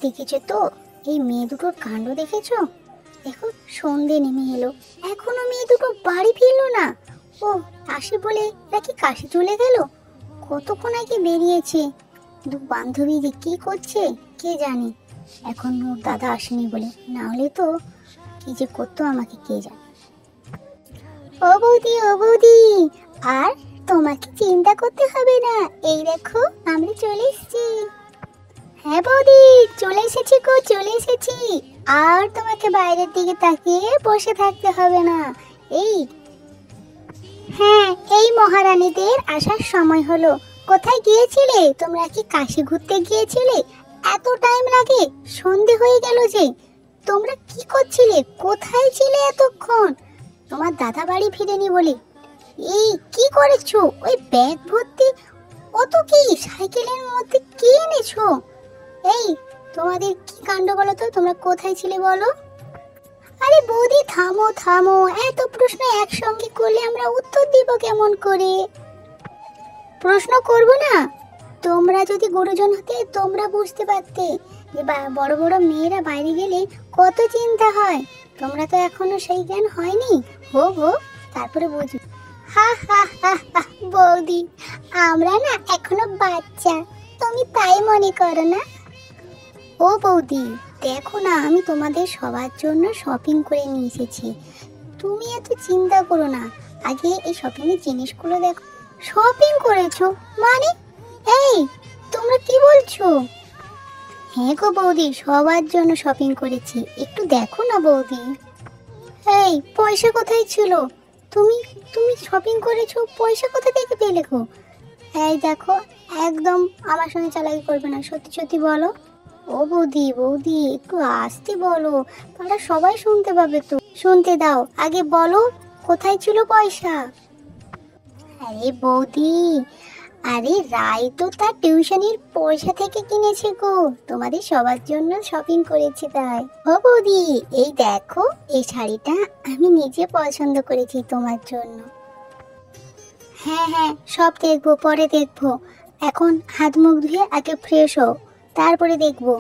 দেখেছো তো এই মেয়ে দুটোর কাণ্ড দেখেছো? দেখো সন্ধে নেমে এলো, এখনো মেয়ে দুটো বাড়ি ফিরলো না। ও আসে বলে এরা কি কাশি চলে গেল? কতক্ষণ আগে বেরিয়েছে। দু বান্ধবী যে কি করছে কে জানে। এখন ওর দাদা আসেনি বলে, না হলে তো কি যে করতো আমাকে কে জানে। ও বৌদি, ও বৌদি, আর তোমাকে চিন্তা করতে হবে না, এই দেখো আমরা চলে এসেছি। হ্যাঁ বৌদি, চলে এসেছি গো, চলে এসেছি। আর তোমাকে বাইরের দিকে তাকিয়ে বসে থাকতে হবে না। এই হ্যাঁ, এই মহারানীদের আসার সময় হলো। কোথায় গিয়েছিলে তোমরা? কি কাশি ঘুরতে গিয়েছিলে? এত টাইম লাগে, সন্ধে হয়ে গেল যে। তোমরা কি করছিলে, কোথায় ছিলে এতক্ষণ? তোমার দাদা বাড়ি ফিরেনি বলে এই কি করেছো? ওই ব্যাগ ভর্তি অত কি সাইকেলের মধ্যে কি এনেছো? এই তোমাদের কি কাণ্ড বলো তো, তোমরা কোথায় ছিলে বলো? আরে বৌদি থামো থামো, এত প্রশ্ন একসঙ্গে করলে আমরা উত্তর দিব কেমন করে? প্রশ্ন করব না? তোমরা যদি গুরুজন হতে তোমরা বুঝতে পারতে যে বড় বড় মেয়েরা বাইরে গেলে কত চিন্তা হয়। তোমরা তো এখনো সেই জ্ঞান হয়নি। হোক তারপরে বুঝবে। হা হা হা হা, বৌদি আমরা না এখনো বাচ্চা, তুমি তাই মনে করো না? ও বৌদি দেখো না, আমি তোমাদের সবার জন্য শপিং করে নিয়ে এসেছি। তুমি এত চিন্তা করো না, আগে এই শপিং এর জিনিসগুলো দেখো। শপিং করেছো মানে? এই তোমরা কি বলছো? হ্যাঁ গো বৌদি, সবার জন্য শপিং করেছি, একটু দেখো না বৌদি। এই পয়সা কোথায় ছিল? তুমি তুমি শপিং করেছো, পয়সা কোথা থেকে পেলে গো? এই দেখো, একদম আমার সঙ্গে চালাকি করবে না, সত্যি সত্যি বলো। ও বৌদি বৌদি একটু আস্তে বলো, তারা সবাই শুনতে পাবে তো। শুনতে দাও, আগে বলো কোথায় ছিল পয়সা? আরে বৌদি, আরে রাই তো তার টিউশনির পয়সা থেকে কিনেছে গো, তোমাদের সবার জন্য শপিং করেছে তাই। ও বৌদি এই দেখো, এই শাড়িটা আমি নিজে পছন্দ করেছি তোমার জন্য। হ্যাঁ হ্যাঁ, সব দেখবো, পরে দেখবো। এখন হাত মুখ ধুয়ে আগে ফ্রেশ হও, তারপরে দেখবো।